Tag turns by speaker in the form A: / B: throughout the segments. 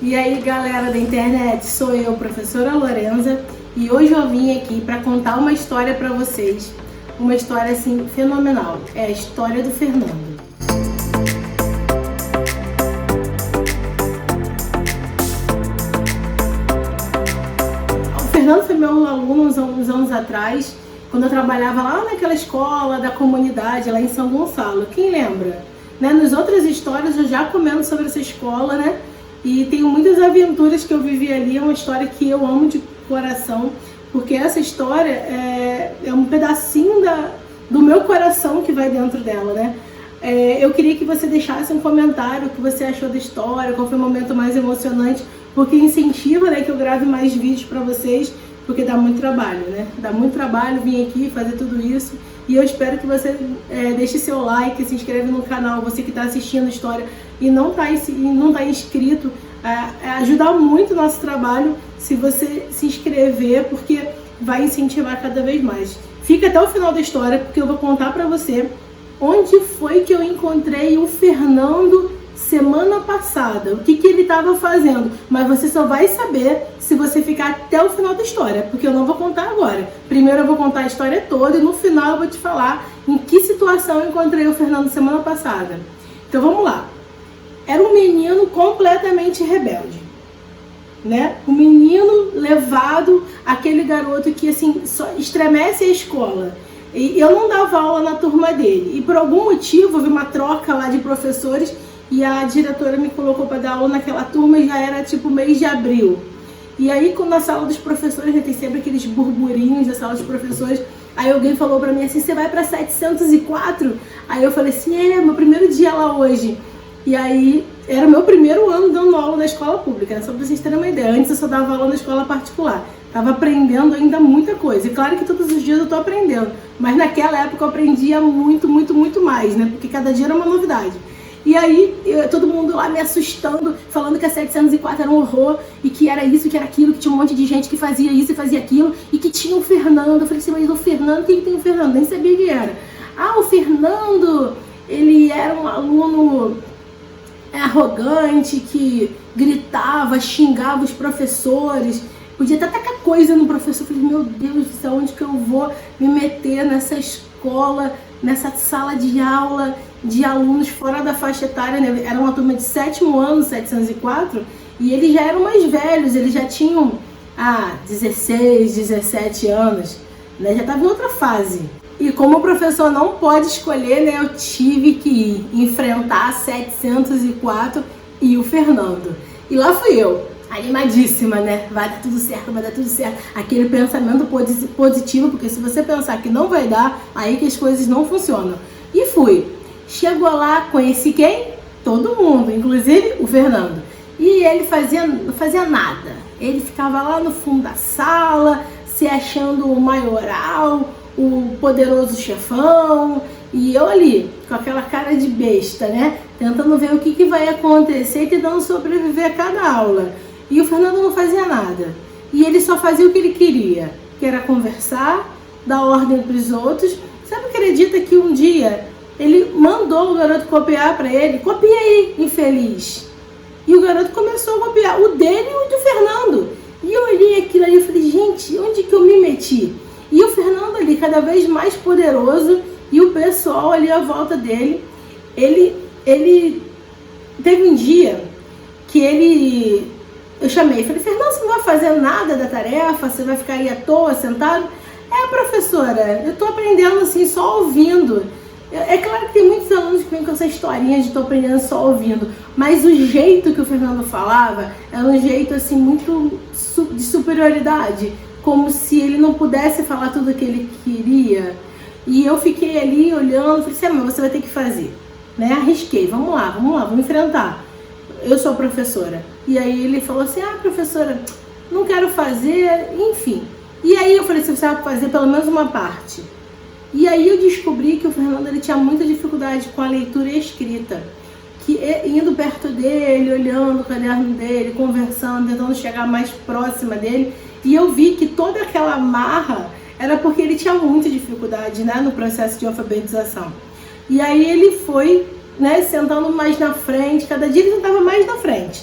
A: E aí, galera da internet, sou eu, professora Lorenza, e hoje eu vim aqui para contar uma história para vocês, uma história assim fenomenal. É a história do Fernando. O Fernando foi meu aluno uns anos atrás, quando eu trabalhava lá naquela escola da comunidade, lá em São Gonçalo. Quem lembra? Nas outras histórias eu já comento sobre essa escola, né? E tenho muitas aventuras que eu vivi ali, é uma história que eu amo de coração, porque essa história é um pedacinho do meu coração que vai dentro dela, né? Eu queria que você deixasse um comentário, o que você achou da história, qual foi o momento mais emocionante, porque incentiva, né, que eu grave mais vídeos para vocês, porque dá muito trabalho, né? Dá muito trabalho vir aqui fazer tudo isso. E eu espero que você deixe seu like, se inscreve no canal, você que está assistindo a história e não está inscrito, ajudar muito o nosso trabalho se você se inscrever, porque vai incentivar cada vez mais. Fica até o final da história, porque eu vou contar para você onde foi que eu encontrei o Fernando semana passada, o que ele estava fazendo, mas você só vai saber se você ficar até o final da história, porque eu não vou contar agora. Primeiro eu vou contar a história toda e no final eu vou te falar em que situação eu encontrei o Fernando semana passada. Então vamos lá. Era um menino completamente rebelde, né? Um menino levado, aquele garoto que assim só estremece a escola. E eu não dava aula na turma dele, e por algum motivo houve uma troca lá de professores e a diretora me colocou para dar aula naquela turma e já era tipo mês de abril. E aí, na sala dos professores, tem sempre aqueles burburinhos da sala dos professores. Aí alguém falou para mim assim: você vai para 704? Aí eu falei assim: meu primeiro dia lá hoje. E aí, era o meu primeiro ano dando aula na escola pública, né? Só para vocês terem uma ideia. Antes eu só dava aula na escola particular. Tava aprendendo ainda muita coisa. E claro que todos os dias eu tô aprendendo. Mas naquela época eu aprendia muito, muito, muito mais, né? Porque cada dia era uma novidade. E aí, todo mundo lá me assustando, falando que a 704 era um horror, e que era isso, que era aquilo, que tinha um monte de gente que fazia isso e fazia aquilo, e que tinha o Fernando. Eu falei assim: mas o Fernando, quem tem o Fernando? Nem sabia quem era. O Fernando, ele era um aluno arrogante, que gritava, xingava os professores, podia até tacar coisa no professor. Eu falei: meu Deus do céu, onde que eu vou me meter nessa escola, nessa sala de aula de alunos fora da faixa etária, né? Era uma turma de 7º ano, 704, e eles já eram mais velhos, eles já tinham 16, 17 anos, né? Já estava em outra fase. E como o professor não pode escolher, né, eu tive que ir enfrentar 704 e o Fernando. E lá fui eu, animadíssima, né? Vai dar tudo certo, vai dar tudo certo. Aquele pensamento positivo, porque se você pensar que não vai dar, aí que as coisas não funcionam. E fui. Chegou lá, conheci quem? Todo mundo, inclusive o Fernando. E ele não fazia nada. Ele ficava lá no fundo da sala, se achando o maioral, o poderoso chefão. E eu ali, com aquela cara de besta, né? Tentando ver o que vai acontecer e tentando sobreviver a cada aula. E o Fernando não fazia nada. E ele só fazia o que ele queria, que era conversar, dar ordem para os outros. Sabe, acredita que um dia ele mandou o garoto copiar para ele? Copia aí, infeliz. E o garoto começou a copiar o dele e o do Fernando. E eu olhei aquilo ali e falei: gente, onde que eu me meti? E o Fernando ali cada vez mais poderoso, e o pessoal ali à volta dele. Ele teve um dia que eu chamei, falei: Fernando, você não vai fazer nada da tarefa? Você vai ficar aí à toa, sentado? Professora, eu tô aprendendo assim, só ouvindo. É claro que tem muitos alunos que vêm com essa historinha de estou aprendendo só ouvindo, mas o jeito que o Fernando falava era um jeito assim muito de superioridade, como se ele não pudesse falar tudo o que ele queria. E eu fiquei ali olhando, falei assim: mas você vai ter que fazer, né? Arrisquei, vamos lá, vamos enfrentar. Eu sou professora. E aí ele falou assim: professora, não quero fazer, enfim. E aí eu falei: você vai fazer pelo menos uma parte. E aí eu descobri que o Fernando ele tinha muita dificuldade com a leitura e a escrita. Que indo perto dele, olhando o caderno dele, conversando, tentando chegar mais próxima dele, e eu vi que toda aquela marra era porque ele tinha muita dificuldade, né, no processo de alfabetização. E aí ele foi, né, sentando mais na frente, cada dia ele sentava mais na frente.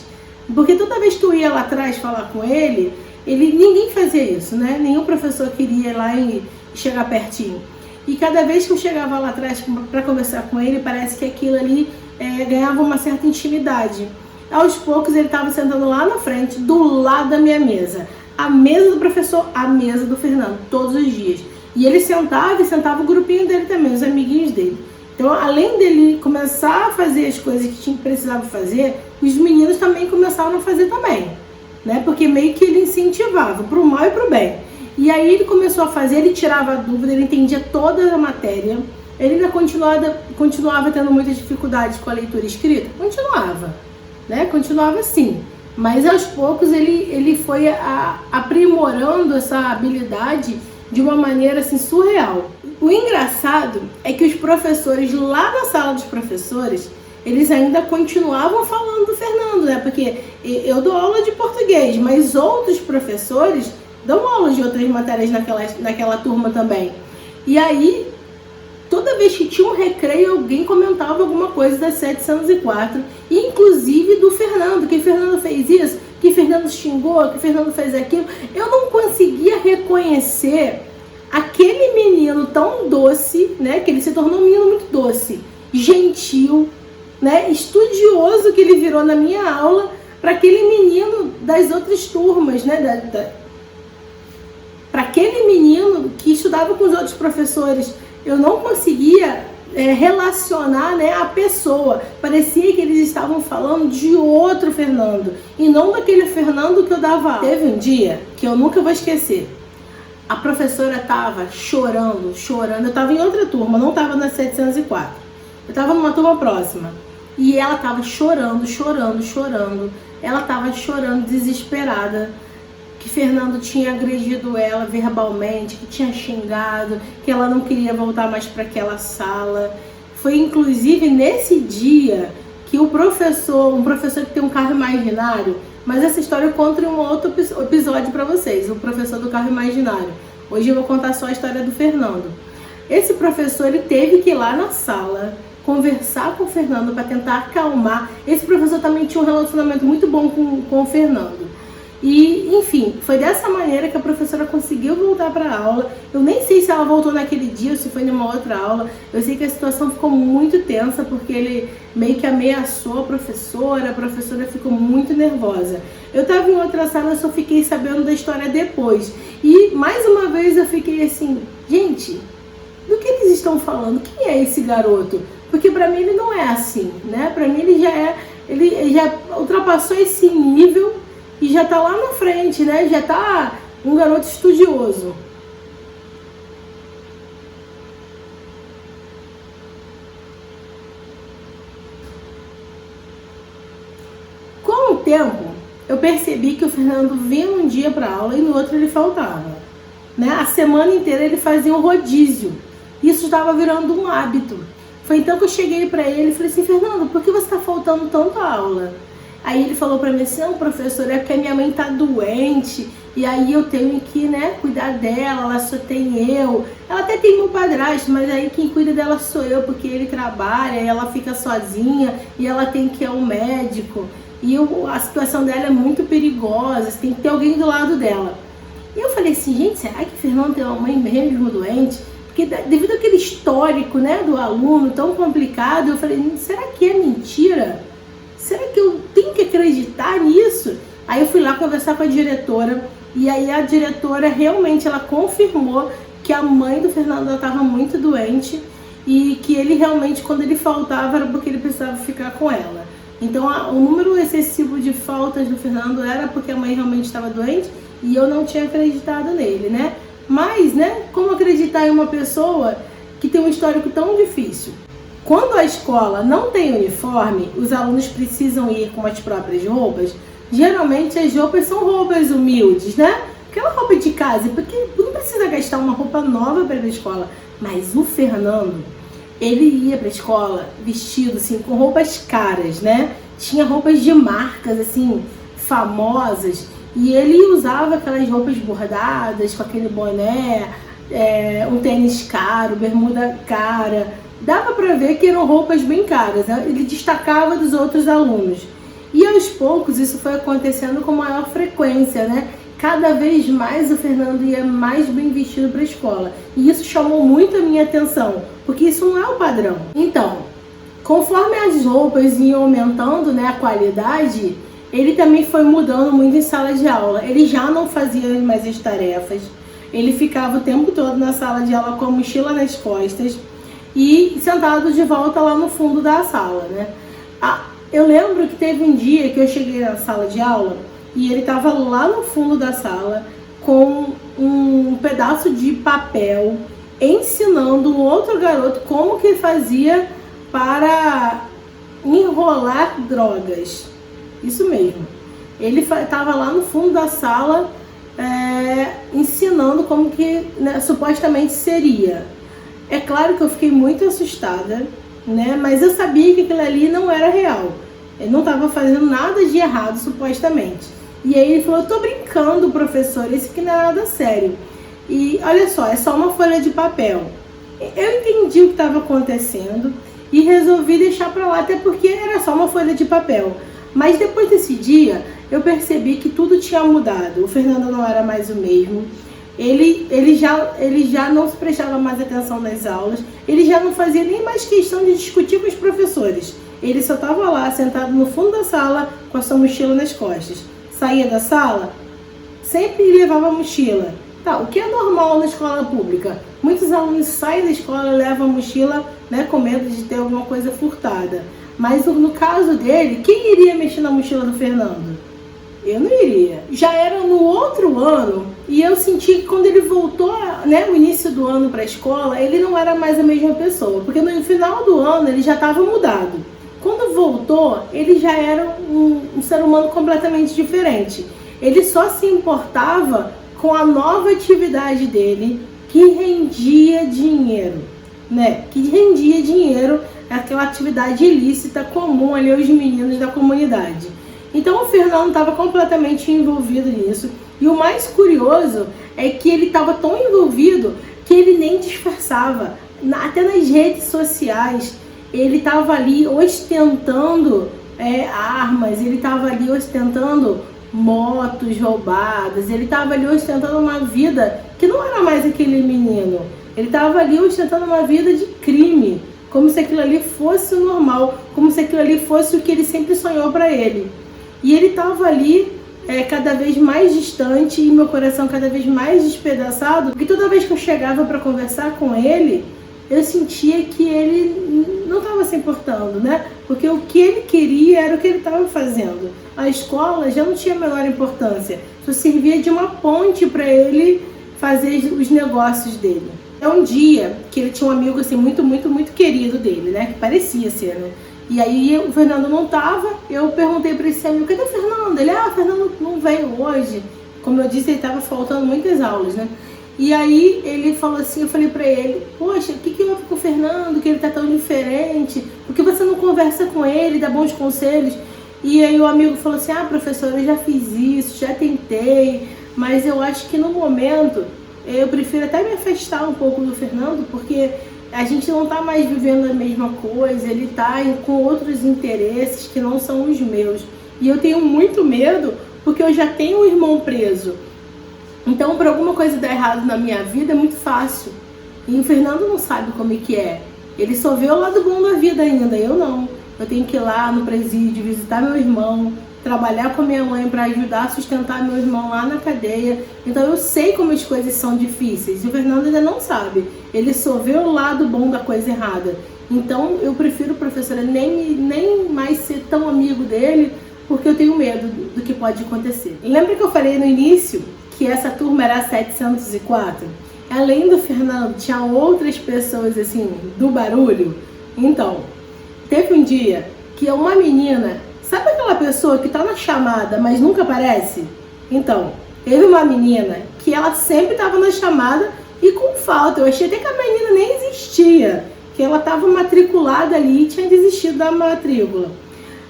A: Porque toda vez que eu ia lá atrás falar com ele, ninguém fazia isso, né? Nenhum professor queria ir lá e chegar pertinho. E cada vez que eu chegava lá atrás para conversar com ele, parece que aquilo ali ganhava uma certa intimidade. Aos poucos ele estava sentando lá na frente, do lado da minha mesa. A mesa do professor, a mesa do Fernando, todos os dias. E ele sentava e sentava o grupinho dele também, os amiguinhos dele. Então, além dele começar a fazer as coisas que precisava fazer, os meninos também começaram a fazer também, né? Porque meio que ele incentivava, pro mal e pro bem. E aí ele começou a fazer, ele tirava a dúvida, ele entendia toda a matéria. Ele ainda continuava tendo muitas dificuldades com a leitura e escrita? Continuava, né? Continuava assim. Mas aos poucos ele foi aprimorando essa habilidade de uma maneira assim surreal. O engraçado é que os professores lá na sala dos professores, eles ainda continuavam falando do Fernando, né? Porque eu dou aula de português, mas outros professores dão aula de outras matérias naquela turma também. E aí, toda vez que tinha um recreio, alguém comentava alguma coisa da 704, inclusive do Fernando, que o Fernando fez isso, que o Fernando xingou, que o Fernando fez aquilo. Eu não conseguia reconhecer aquele menino tão doce, né, que ele se tornou um menino muito doce, gentil, né, estudioso que ele virou na minha aula, para aquele menino das outras turmas, né, para aquele menino que estudava com os outros professores. Eu não conseguia relacionar, né, a pessoa. Parecia que eles estavam falando de outro Fernando e não daquele Fernando que eu dava aula. Teve um dia que eu nunca vou esquecer. A professora estava chorando. Eu estava em outra turma, não estava na 704. Eu estava numa turma próxima. E ela estava chorando. Ela estava chorando, desesperada, que Fernando tinha agredido ela verbalmente, que tinha xingado, que ela não queria voltar mais para aquela sala. Foi inclusive nesse dia que um professor que tem um carro imaginário, mas essa história eu conto em um outro episódio para vocês, o professor do carro imaginário. Hoje eu vou contar só a história do Fernando. Esse professor, ele teve que ir lá na sala conversar com o Fernando para tentar acalmar. Esse professor também tinha um relacionamento muito bom com o Fernando. E, enfim, foi dessa maneira que a professora conseguiu voltar para a aula. Eu nem sei se ela voltou naquele dia ou se foi numa outra aula. Eu sei que a situação ficou muito tensa, porque ele meio que ameaçou a professora ficou muito nervosa. Eu estava em outra sala, eu só fiquei sabendo da história depois. E, mais uma vez, eu fiquei assim, gente, do que eles estão falando? Quem é esse garoto? Porque para mim ele não é assim, né? Para mim ele já ultrapassou esse nível e já tá lá na frente, né? Já tá um garoto estudioso. Com o tempo, eu percebi que o Fernando vinha um dia para aula e no outro ele faltava, né? A semana inteira ele fazia um rodízio. Isso estava virando um hábito. Foi então que eu cheguei para ele e falei assim, Fernando, por que você está faltando tanto à aula? Aí ele falou para mim assim, não, professor, é porque a minha mãe tá doente e aí eu tenho que, né, cuidar dela, ela só tem eu. Ela até tem meu padrasto, mas aí quem cuida dela sou eu, porque ele trabalha, ela fica sozinha e ela tem que ir ao médico. E a situação dela é muito perigosa, tem que ter alguém do lado dela. E eu falei assim, gente, será que Fernando tem uma mãe mesmo doente? Porque devido àquele histórico, né, do aluno tão complicado, eu falei, será que é mentira? Será que eu tenho que acreditar nisso? Aí eu fui lá conversar com a diretora, e aí a diretora realmente ela confirmou que a mãe do Fernando estava muito doente e que ele realmente, quando ele faltava, era porque ele precisava ficar com ela. Então o número excessivo de faltas do Fernando era porque a mãe realmente estava doente e eu não tinha acreditado nele, né? Mas, né, como acreditar em uma pessoa que tem um histórico tão difícil? Quando a escola não tem uniforme, os alunos precisam ir com as próprias roupas. Geralmente as roupas são roupas humildes, né? Aquela roupa de casa, porque não precisa gastar uma roupa nova para ir para a escola. Mas o Fernando, ele ia para a escola vestido assim, com roupas caras, né? Tinha roupas de marcas assim, famosas. E ele usava aquelas roupas bordadas, com aquele boné, um tênis caro, bermuda cara. Dava para ver que eram roupas bem caras, né? Ele destacava dos outros alunos. E aos poucos isso foi acontecendo com maior frequência, né? Cada vez mais o Fernando ia mais bem vestido para a escola. E isso chamou muito a minha atenção, porque isso não é o padrão. Então, conforme as roupas iam aumentando, né, a qualidade, ele também foi mudando muito em sala de aula. Ele já não fazia mais as tarefas. Ele ficava o tempo todo na sala de aula com a mochila nas costas e sentado de volta lá no fundo da sala, né? Eu lembro que teve um dia que eu cheguei na sala de aula e ele estava lá no fundo da sala com um pedaço de papel ensinando um outro garoto como que fazia para enrolar drogas. Isso mesmo. Ele estava lá no fundo da sala ensinando como que, né, supostamente seria. É claro que eu fiquei muito assustada, né? Mas eu sabia que aquilo ali não era real. Ele não estava fazendo nada de errado, supostamente. E aí ele falou, eu tô brincando, professor, isso aqui não é nada sério. E olha só, é só uma folha de papel. Eu entendi o que estava acontecendo e resolvi deixar para lá, até porque era só uma folha de papel. Mas depois desse dia, eu percebi que tudo tinha mudado. O Fernando não era mais o mesmo. Ele já não se prestava mais atenção nas aulas. Ele já não fazia nem mais questão de discutir com os professores. Ele só estava lá, sentado no fundo da sala, com a sua mochila nas costas. Saía da sala, sempre levava a mochila. Tá, o que é normal na escola pública? Muitos alunos saem da escola e levam a mochila, né, com medo de ter alguma coisa furtada. Mas no caso dele, quem iria mexer na mochila do Fernando? Eu não iria. Já era no outro ano e eu senti que quando ele voltou, né, no início do ano para a escola, ele não era mais a mesma pessoa. Porque no final do ano ele já estava mudado. Quando voltou, ele já era um ser humano completamente diferente. Ele só se importava com a nova atividade dele, que rendia dinheiro, né? Que rendia dinheiro, aquela atividade ilícita comum ali aos meninos da comunidade. Então o Fernando estava completamente envolvido nisso. E o mais curioso é que ele estava tão envolvido que ele nem disfarçava. Até nas redes sociais, ele estava ali ostentando armas, ele estava ali ostentando motos roubadas, ele estava ali ostentando uma vida que não era mais aquele menino. Ele estava ali ostentando uma vida de crime, como se aquilo ali fosse o normal, como se aquilo ali fosse o que ele sempre sonhou para ele. E ele estava ali cada vez mais distante e meu coração cada vez mais despedaçado, porque toda vez que eu chegava para conversar com ele, eu sentia que ele não estava se importando, né? Porque o que ele queria era o que ele estava fazendo. A escola já não tinha a menor importância, só servia de uma ponte para ele fazer os negócios dele. É um dia que ele tinha um amigo assim muito, muito, muito querido dele, né? Que parecia ser, né? E aí o Fernando não estava, eu perguntei para esse amigo, cadê o Fernando? Ele, o Fernando não veio hoje. Como eu disse, ele estava faltando muitas aulas, né? E aí ele falou assim, eu falei pra ele, poxa, o que houve com o Fernando, que ele tá tão diferente? Por que você não conversa com ele, dá bons conselhos? E aí o amigo falou assim, professor, eu já fiz isso, já tentei, mas eu acho que no momento eu prefiro até me afastar um pouco do Fernando, porque a gente não tá mais vivendo a mesma coisa, ele tá com outros interesses que não são os meus. E eu tenho muito medo, porque eu já tenho um irmão preso. Então, para alguma coisa dar errado na minha vida é muito fácil. E o Fernando não sabe como é que é. Ele só vê o lado bom da vida ainda, eu não. Eu tenho que ir lá no presídio, visitar meu irmão, trabalhar com a minha mãe para ajudar a sustentar meu irmão lá na cadeia. Então eu sei como as coisas são difíceis. E o Fernando ainda não sabe. Ele só vê o lado bom da coisa errada. Então eu prefiro, professora, nem mais ser tão amigo dele, porque eu tenho medo do que pode acontecer. Lembra que eu falei no início que essa turma era 704? Além do Fernando, tinha outras pessoas assim, do barulho. Então, teve um dia que uma menina, sabe aquela pessoa que tá na chamada, mas nunca aparece? Então, teve uma menina que ela sempre tava na chamada e com falta. Eu achei até que a menina nem existia, que ela tava matriculada ali e tinha desistido da matrícula.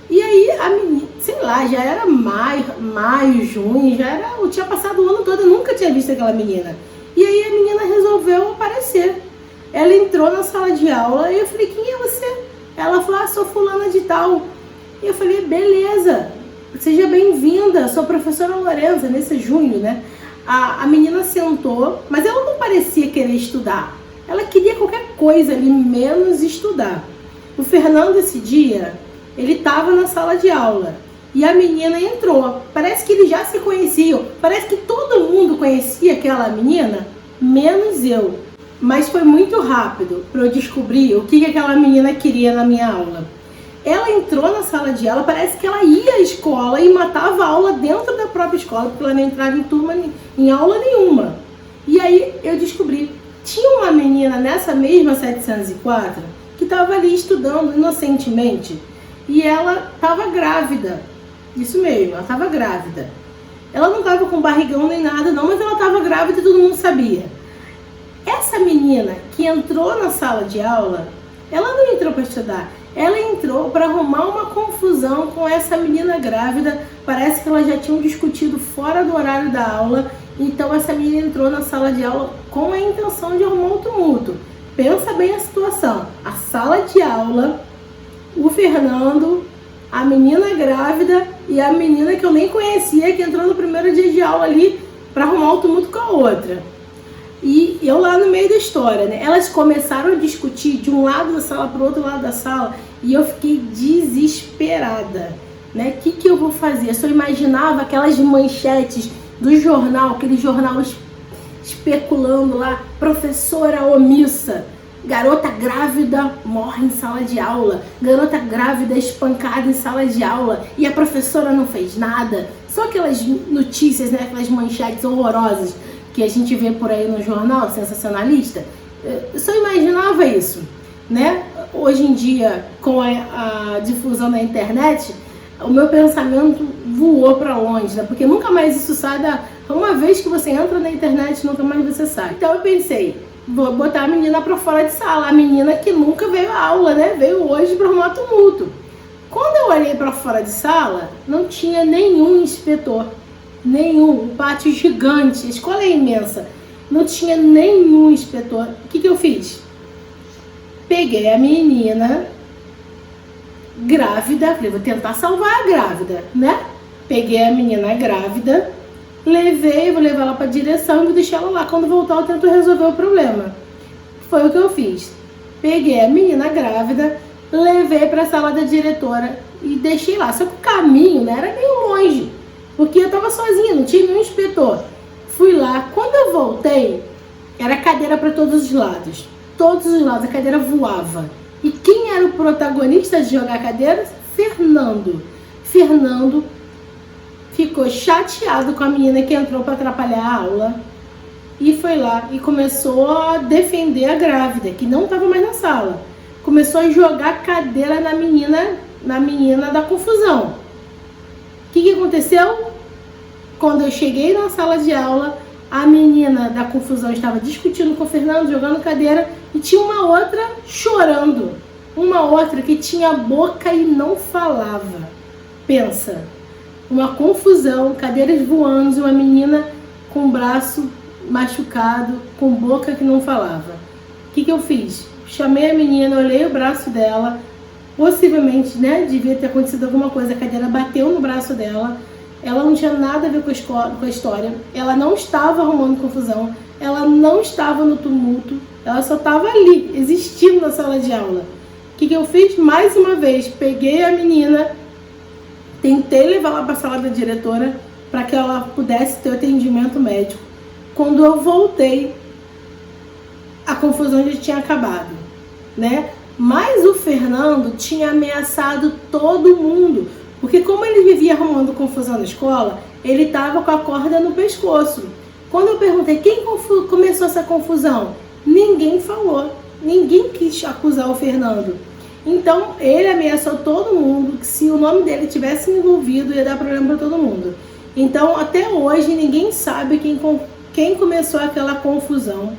A: E aí a menina, sei lá, já era maio, junho, eu tinha passado o ano todo, eu nunca tinha visto aquela menina. E aí a menina resolveu aparecer. Ela entrou na sala de aula e eu falei, quem é você? Ela falou, sou fulana de tal. E eu falei, beleza, seja bem-vinda, sou a professora Lorenza, nesse junho, né? A menina sentou, mas ela não parecia querer estudar. Ela queria qualquer coisa ali, menos estudar. O Fernando, esse dia, ele estava na sala de aula e a menina entrou. Parece que eles já se conheciam, parece que todo mundo conhecia aquela menina, menos eu. Mas foi muito rápido para eu descobrir o que aquela menina queria na minha aula. Ela entrou na sala de aula, parece que ela ia à escola e matava a aula dentro da própria escola, porque ela não entrava em turma, em aula nenhuma. E aí eu descobri, tinha uma menina nessa mesma 704 que estava ali estudando inocentemente e ela estava grávida. Isso mesmo, ela estava grávida. Ela não estava com barrigão nem nada não, mas ela estava grávida e todo mundo sabia. Essa menina que entrou na sala de aula, ela não entrou para estudar. Ela entrou para arrumar uma confusão com essa menina grávida. Parece que elas já tinham discutido fora do horário da aula. Então essa menina entrou na sala de aula com a intenção de arrumar um tumulto. Pensa bem a situação. A sala de aula, o Fernando, a menina grávida e a menina que eu nem conhecia, que entrou no primeiro dia de aula ali para arrumar um tumulto com a outra. E eu lá no meio da história, né? Elas começaram a discutir de um lado da sala para o outro lado da sala e eu fiquei desesperada, né? O que eu vou fazer? Eu só imaginava aquelas manchetes do jornal, aquele jornal especulando lá, professora omissa, garota grávida morre em sala de aula, garota grávida espancada em sala de aula e a professora não fez nada. Só aquelas notícias, né? Aquelas manchetes horrorosas que a gente vê por aí no jornal, sensacionalista. Eu só imaginava isso, né? Hoje em dia, com a difusão da internet, o meu pensamento voou para longe, né? Porque nunca mais isso sai uma vez que você entra na internet, nunca mais você sai. Então eu pensei, vou botar a menina para fora de sala, a menina que nunca veio à aula, né? Veio hoje para arrumar tumulto. Quando eu olhei para fora de sala, não tinha nenhum inspetor. Nenhum, um pátio gigante, a escola é imensa, não tinha nenhum inspetor. O que eu fiz? Peguei a menina grávida, falei, vou tentar salvar a grávida, né? Peguei a menina grávida, vou levar ela para a direção e vou deixar ela lá. Quando voltar eu tento resolver o problema. Foi o que eu fiz. Peguei a menina grávida, levei para a sala da diretora e deixei lá. Só que o caminho, né, era meio longe, porque eu tava sozinha, não tinha nenhum inspetor. Fui lá, quando eu voltei, era cadeira para todos os lados. Todos os lados, a cadeira voava. E quem era o protagonista de jogar cadeiras? Fernando. Fernando ficou chateado com a menina que entrou para atrapalhar a aula. E foi lá e começou a defender a grávida, que não estava mais na sala. Começou a jogar cadeira na menina da confusão. O que aconteceu? Quando eu cheguei na sala de aula, a menina da confusão estava discutindo com o Fernando, jogando cadeira, e tinha uma outra chorando. Uma outra que tinha boca e não falava. Pensa, uma confusão, cadeiras voando, uma menina com o braço machucado, com boca que não falava. O que eu fiz? Chamei a menina, olhei o braço dela. Possivelmente, né, devia ter acontecido alguma coisa, a cadeira bateu no braço dela, ela não tinha nada a ver com a história, ela não estava arrumando confusão, ela não estava no tumulto, ela só estava ali, existindo na sala de aula. O que eu fiz? Mais uma vez, peguei a menina, tentei levar ela para a sala da diretora para que ela pudesse ter atendimento médico. Quando eu voltei, a confusão já tinha acabado, né? Mas o Fernando tinha ameaçado todo mundo, porque como ele vivia arrumando confusão na escola, ele estava com a corda no pescoço. Quando eu perguntei quem começou essa confusão, ninguém falou, ninguém quis acusar o Fernando. Então ele ameaçou todo mundo que se o nome dele tivesse envolvido ia dar problema para todo mundo. Então até hoje ninguém sabe quem começou aquela confusão.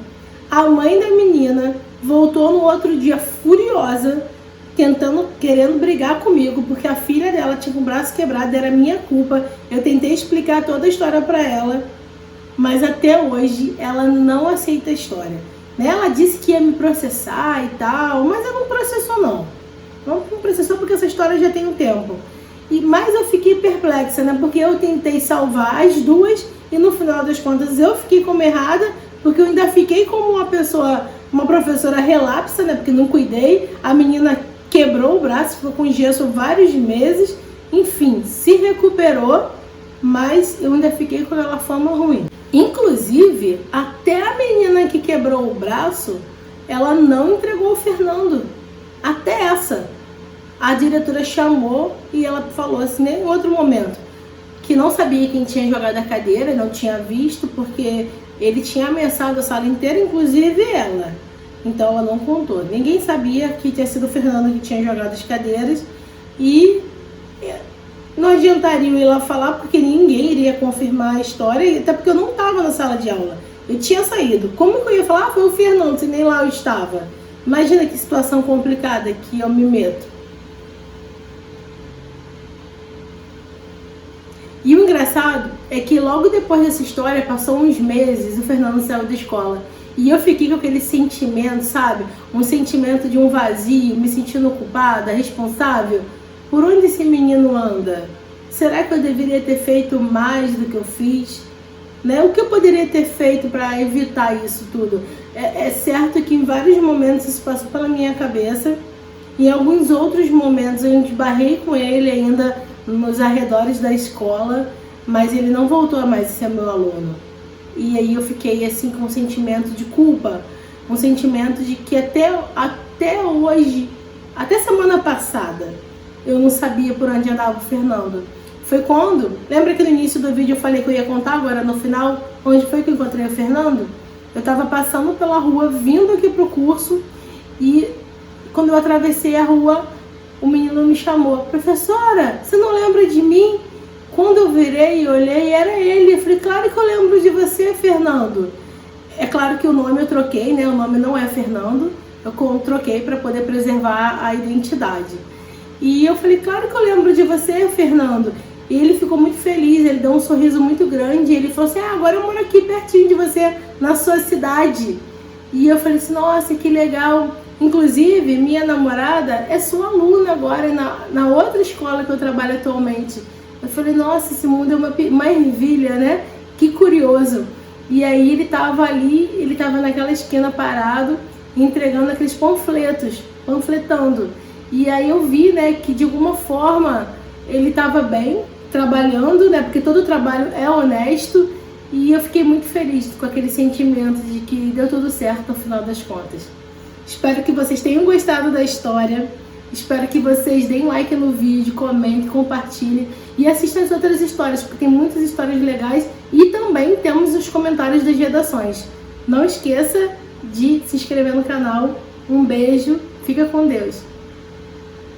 A: A mãe da menina voltou no outro dia furiosa, querendo brigar comigo, porque a filha dela tinha um braço quebrado, era minha culpa. Eu tentei explicar toda a história para ela, mas até hoje ela não aceita a história. Ela disse que ia me processar e tal, mas ela não processou não. Vamos para só porque essa história já tem um tempo. Mas eu fiquei perplexa, né? Porque eu tentei salvar as duas e no final das contas eu fiquei como errada, porque eu ainda fiquei como uma professora relapsa, né? Porque não cuidei. A menina quebrou o braço, ficou com gesso vários meses. Enfim, se recuperou, mas eu ainda fiquei com aquela fama ruim. Inclusive, até a menina que quebrou o braço, ela não entregou o Fernando. Até essa. A diretora chamou e ela falou assim, em outro momento, que não sabia quem tinha jogado a cadeira, não tinha visto, porque ele tinha ameaçado a sala inteira, inclusive ela. Então ela não contou. Ninguém sabia que tinha sido o Fernando que tinha jogado as cadeiras e não adiantaria eu ir lá falar, porque ninguém iria confirmar a história, até porque eu não estava na sala de aula. Eu tinha saído. Como que eu ia falar? Ah, foi o Fernando, se nem lá eu estava. Imagina que situação complicada que eu me meto. E o engraçado é que logo depois dessa história, passou uns meses, o Fernando saiu da escola. E eu fiquei com aquele sentimento, sabe? Um sentimento de um vazio, me sentindo culpada, responsável. Por onde esse menino anda? Será que eu deveria ter feito mais do que eu fiz? Né? O que eu poderia ter feito para evitar isso tudo? É certo que em vários momentos isso passou pela minha cabeça. Em alguns outros momentos eu esbarrei com ele ainda nos arredores da escola, mas ele não voltou a mais ser meu aluno. E aí eu fiquei assim com um sentimento de culpa, um sentimento de que até hoje, até semana passada, eu não sabia por onde andava o Fernando. Foi quando, lembra que no início do vídeo eu falei que eu ia contar, agora no final, onde foi que eu encontrei o Fernando? Eu estava passando pela rua, vindo aqui pro curso, e quando eu atravessei a rua, o menino me chamou, professora, você não lembra de mim? Quando eu virei e olhei, era ele. Eu falei, claro que eu lembro de você, Fernando. É claro que o nome eu troquei, né? O nome não é Fernando, eu troquei para poder preservar a identidade. E eu falei, claro que eu lembro de você, Fernando. E ele ficou muito feliz, ele deu um sorriso muito grande. Ele falou assim, agora eu moro aqui pertinho de você, na sua cidade. E eu falei assim, nossa, que legal. Inclusive, minha namorada é sua aluna agora na outra escola que eu trabalho atualmente. Eu falei, nossa, esse mundo é uma ervilha, né? Que curioso. E aí ele tava ali, ele tava naquela esquina parado, entregando aqueles panfletos, panfletando. E aí eu vi, né, que de alguma forma ele tava bem, trabalhando, né? Porque todo trabalho é honesto. E eu fiquei muito feliz com aquele sentimento de que deu tudo certo no final das contas. Espero que vocês tenham gostado da história. Espero que vocês deem like no vídeo, comentem, compartilhem e assistam as outras histórias, porque tem muitas histórias legais e também temos os comentários das redações. Não esqueça de se inscrever no canal. Um beijo, fica com Deus.